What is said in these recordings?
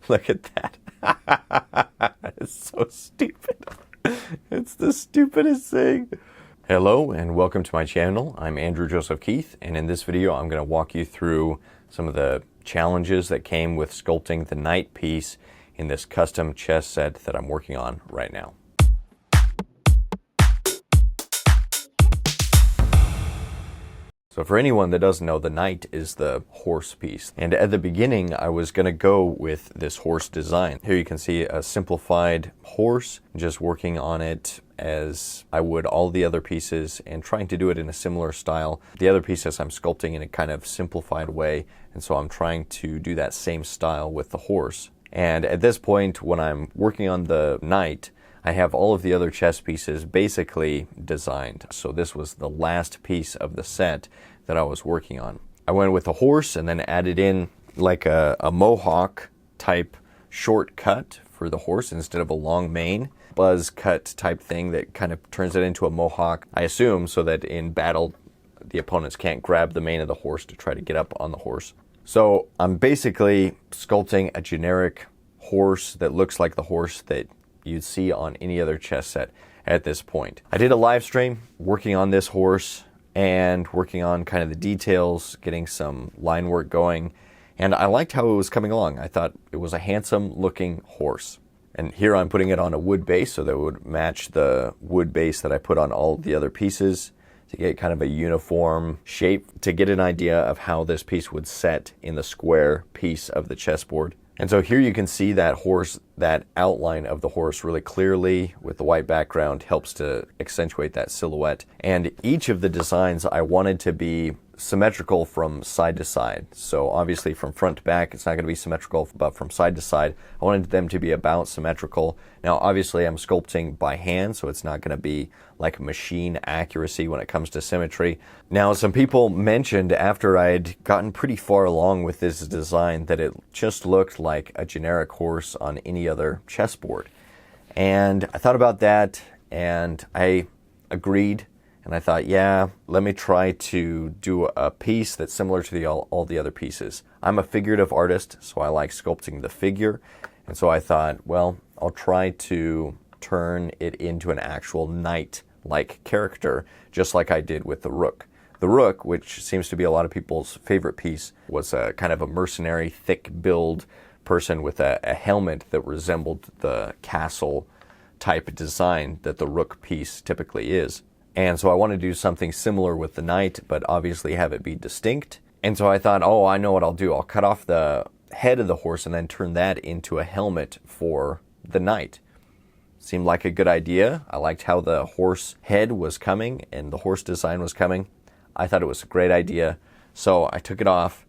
Look at that. It's so stupid. It's the stupidest thing. Hello and welcome to my channel. I'm Andrew Joseph Keith, and in this video I'm going to walk you through some of the challenges that came with sculpting the knight piece in this custom chess set that I'm working on right now. So for anyone that doesn't know, the knight is the horse piece. And at the beginning, I was going to go with this horse design. Here you can see a simplified horse, just working on it as I would all the other pieces and trying to do it in a similar style. The other pieces I'm sculpting in a kind of simplified way, and so I'm trying to do that same style with the horse. And at this point, when I'm working on the knight, I have all of the other chess pieces basically designed. So this was the last piece of the set that I was working on. I went with a horse and then added in like a mohawk type shortcut for the horse instead of a long mane. Buzz cut type thing that kind of turns it into a mohawk, I assume, so that in battle the opponents can't grab the mane of the horse to try to get up on the horse. So I'm basically sculpting a generic horse that looks like the horse that you'd see on any other chess set at this point. I did a live stream working on this horse and working on kind of the details, getting some line work going, and I liked how it was coming along. I thought it was a handsome looking horse. And here I'm putting it on a wood base so that it would match the wood base that I put on all the other pieces to get kind of a uniform shape, to get an idea of how this piece would set in the square piece of the chessboard. And so here you can see that horse, that outline of the horse really clearly with the white background helps to accentuate that silhouette. And each of the designs I wanted to be symmetrical from side to side. So obviously from front to back it's not going to be symmetrical, but from side to side I wanted them to be about symmetrical. Now obviously I'm sculpting by hand, so it's not going to be like machine accuracy when it comes to symmetry. Now some people mentioned after I'd gotten pretty far along with this design that it just looked like a generic horse on any other chessboard. And I thought about that and I agreed. And I thought, yeah, let me try to do a piece that's similar to all the other pieces. I'm a figurative artist, so I like sculpting the figure. And so I thought, well, I'll try to turn it into an actual knight-like character, just like I did with the rook. The rook, which seems to be a lot of people's favorite piece, was a kind of a mercenary, thick-build person with a helmet that resembled the castle-type design that the rook piece typically is. And so I want to do something similar with the knight, but obviously have it be distinct. And so I thought, oh, I know what I'll do. I'll cut off the head of the horse and then turn that into a helmet for the knight. Seemed like a good idea. I liked how the horse head was coming and the horse design was coming. I thought it was a great idea. So I took it off.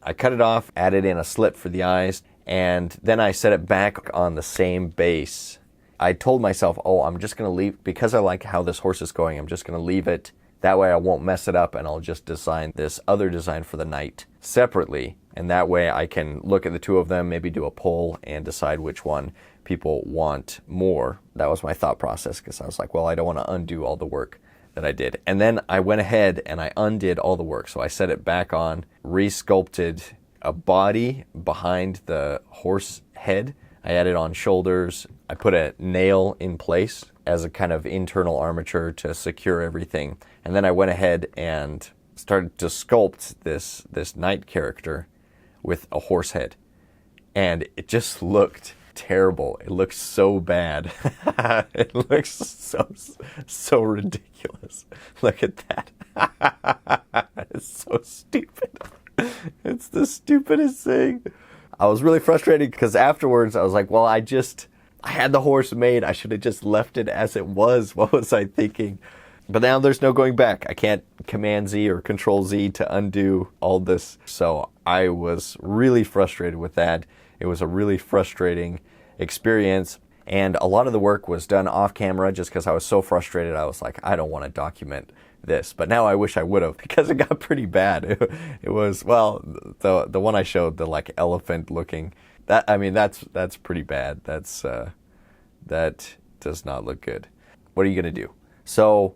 I cut it off, added in a slit for the eyes, and then I set it back on the same base. I told myself, oh, I'm just going to leave, because I like how this horse is going, I'm just going to leave it. That way I won't mess it up, and I'll just design this other design for the knight separately. And that way I can look at the two of them, maybe do a poll, and decide which one people want more. That was my thought process, because I was like, well, I don't want to undo all the work that I did. And then I went ahead and I undid all the work. So I set it back on, re-sculpted a body behind the horse head. I added on shoulders. I put a nail in place as a kind of internal armature to secure everything. And then I went ahead and started to sculpt this knight character with a horse head. And it just looked terrible. It looked so bad. It looks so ridiculous. Look at that. It's so stupid. It's the stupidest thing. I was really frustrated because afterwards I was like, well, I had the horse made. I should have just left it as it was. What was I thinking? But now there's no going back. I can't Command Z or Control Z to undo all this. So I was really frustrated with that. It was a really frustrating experience. And a lot of the work was done off camera just because I was so frustrated. I was like, I don't want to document this. But now I wish I would have, because it got pretty bad. It was, well, the one I showed, the like elephant looking, that, I mean, that's pretty bad. That does not look good. What are you going to do? So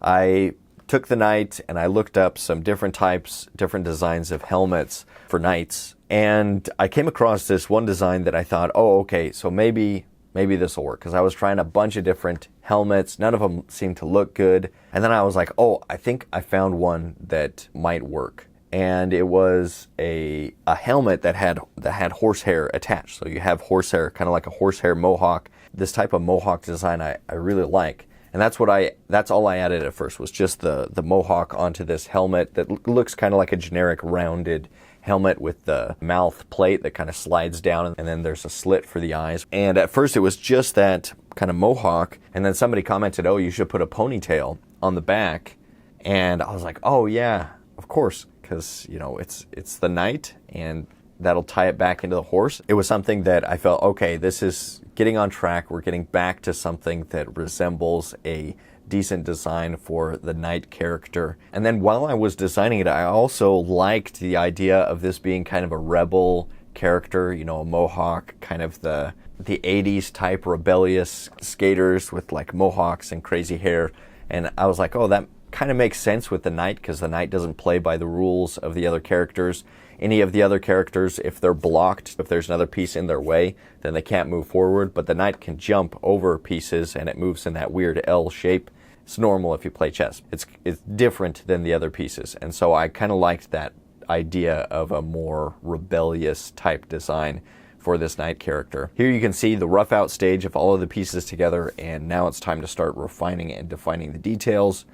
I took the knight and I looked up some different types, different designs of helmets for knights. And I came across this one design that I thought, oh, okay, so maybe this will work. Because I was trying a bunch of different helmets. None of them seemed to look good. And then I was like, oh, I think I found one that might work. And it was a helmet that had horsehair attached. So you have horsehair, kind of like a horsehair mohawk. This type of mohawk design I really like. And that's all I added at first, was just the mohawk onto this helmet that looks kind of like a generic rounded helmet with the mouth plate that kind of slides down, and then there's a slit for the eyes. And at first it was just that kind of mohawk, and then somebody commented, oh, you should put a ponytail on the back. And I was like, oh yeah, of course, because it's the knight, and that'll tie it back into the horse. It was something that I felt, okay, this is getting on track. We're getting back to something that resembles a decent design for the knight character. And then while I was designing it, I also liked the idea of this being kind of a rebel character, a mohawk, kind of the 80s type rebellious skaters with like mohawks and crazy hair. And I was like, oh, that kind of makes sense with the knight, because the knight doesn't play by the rules of the other characters. Any of the other characters, if they're blocked, if there's another piece in their way, then they can't move forward. But the knight can jump over pieces, and it moves in that weird L shape. It's normal if you play chess. It's different than the other pieces. And so I kind of liked that idea of a more rebellious type design for this knight character. Here you can see the rough out stage of all of the pieces together, and now it's time to start refining and defining the details.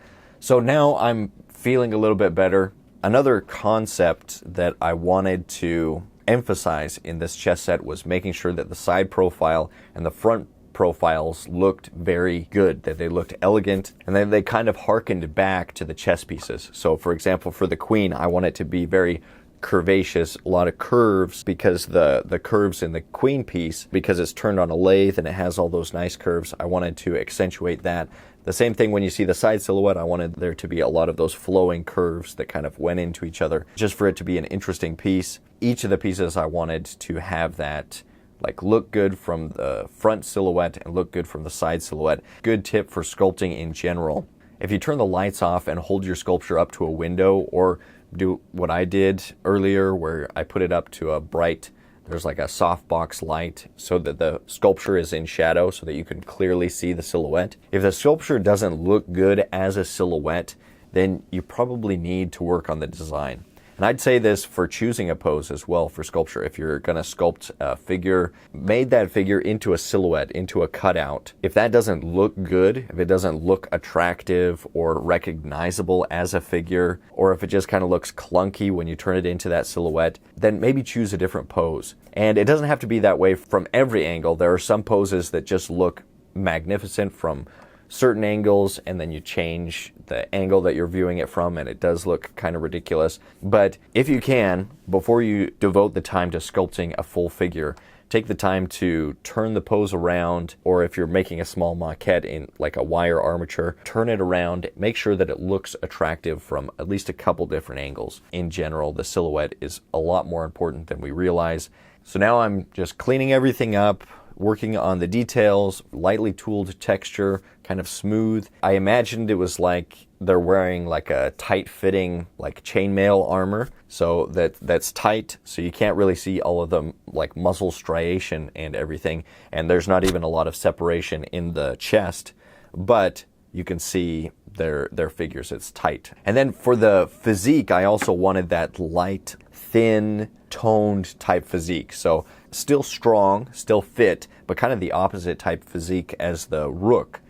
So now I'm feeling a little bit better. Another concept that I wanted to emphasize in this chess set was making sure that the side profile and the front profiles looked very good, that they looked elegant, and then they kind of harkened back to the chess pieces. So for example, for the queen, I want it to be very curvaceous, a lot of curves, because the curves in the queen piece, because it's turned on a lathe and it has all those nice curves, I wanted to accentuate that. The same thing when you see the side silhouette, I wanted there to be a lot of those flowing curves that kind of went into each other, just for it to be an interesting piece. Each of the pieces I wanted to have that like look good from the front silhouette and look good from the side silhouette. Good tip for sculpting in general. If you turn the lights off and hold your sculpture up to a window, or do what I did earlier where I put it up to a bright, there's like a softbox light so that the sculpture is in shadow so that you can clearly see the silhouette. If the sculpture doesn't look good as a silhouette, then you probably need to work on the design. And I'd say this for choosing a pose as well for sculpture. If you're going to sculpt a figure, made that figure into a silhouette, into a cutout. If that doesn't look good, if it doesn't look attractive or recognizable as a figure, or if it just kind of looks clunky when you turn it into that silhouette, then maybe choose a different pose. And it doesn't have to be that way from every angle. There are some poses that just look magnificent from certain angles, and then you change the angle that you're viewing it from, and it does look kind of ridiculous. But if you can, before you devote the time to sculpting a full figure, take the time to turn the pose around, or if you're making a small maquette in like a wire armature, turn it around, make sure that it looks attractive from at least a couple different angles. In general, the silhouette is a lot more important than we realize. So now I'm just cleaning everything up, working on the details, lightly tooled texture, kind of smooth. I imagined it was like they're wearing like a tight-fitting like chainmail armor, so that's tight, so you can't really see all of the like muscle striation and everything, and there's not even a lot of separation in the chest, but you can see their figures. It's tight. And then for the physique, I also wanted that light, thin, toned type physique. So still strong, still fit, but kind of the opposite type physique as the rook,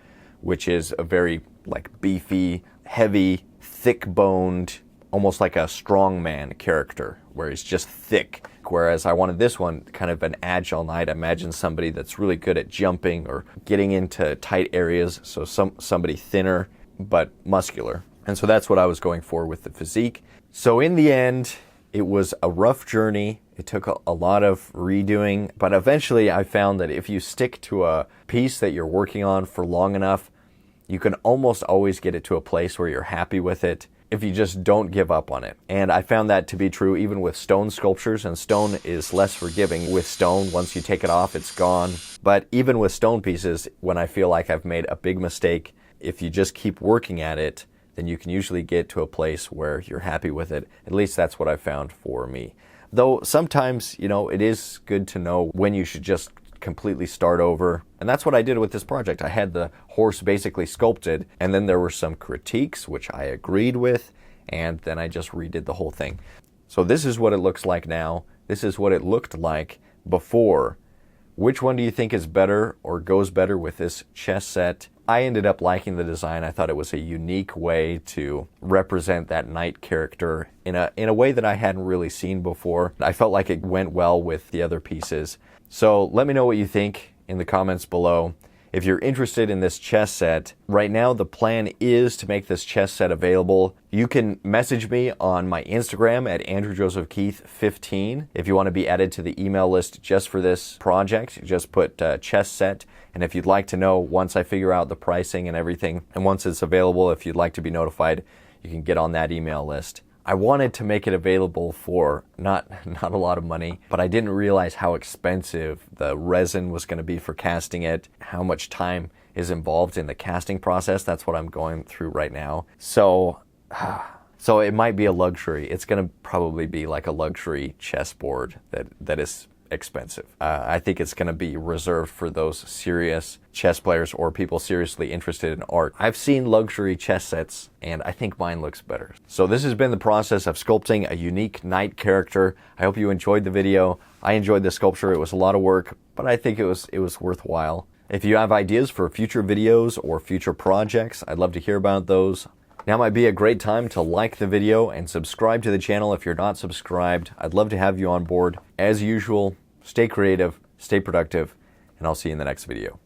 which is a very like beefy, heavy, thick-boned, almost like a strongman character, where he's just thick. Whereas I wanted this one kind of an agile knight. Imagine somebody that's really good at jumping or getting into tight areas, so somebody thinner but muscular. And so that's what I was going for with the physique. So in the end, it was a rough journey. It took a lot of redoing, but eventually I found that if you stick to a piece that you're working on for long enough, you can almost always get it to a place where you're happy with it if you just don't give up on it. And I found that to be true even with stone sculptures, and stone is less forgiving with stone. Once you take it off, it's gone. But even with stone pieces, when I feel like I've made a big mistake, if you just keep working at it, then you can usually get to a place where you're happy with it. At least that's what I found for me. Though sometimes, you know, it is good to know when you should just completely start over. And that's what I did with this project. I had the horse basically sculpted, and then there were some critiques, which I agreed with, and then I just redid the whole thing. So this is what it looks like now. This is what it looked like before. Which one do you think is better or goes better with this chess set? I ended up liking the design. I thought it was a unique way to represent that knight character in a way that I hadn't really seen before. I felt like it went well with the other pieces. So let me know what you think in the comments below. If you're interested in this chess set, right now the plan is to make this chess set available. You can message me on my Instagram at AndrewJosephKeith15 if you want to be added to the email list just for this project. Just put chess set, and if you'd like to know once I figure out the pricing and everything, and once it's available, if you'd like to be notified, you can get on that email list. I wanted to make it available for not a lot of money, but I didn't realize how expensive the resin was going to be for casting it, how much time is involved in the casting process. That's what I'm going through right now. So it might be a luxury. It's going to probably be like a luxury chessboard that is expensive. I think it's going to be reserved for those serious chess players or people seriously interested in art. I've seen luxury chess sets, and I think mine looks better. So this has been the process of sculpting a unique knight character. I hope you enjoyed the video. I enjoyed the sculpture. It was a lot of work, but I think it was worthwhile. If you have ideas for future videos or future projects, I'd love to hear about those. Now might be a great time to like the video and subscribe to the channel if you're not subscribed. I'd love to have you on board. As usual, stay creative, stay productive, and I'll see you in the next video.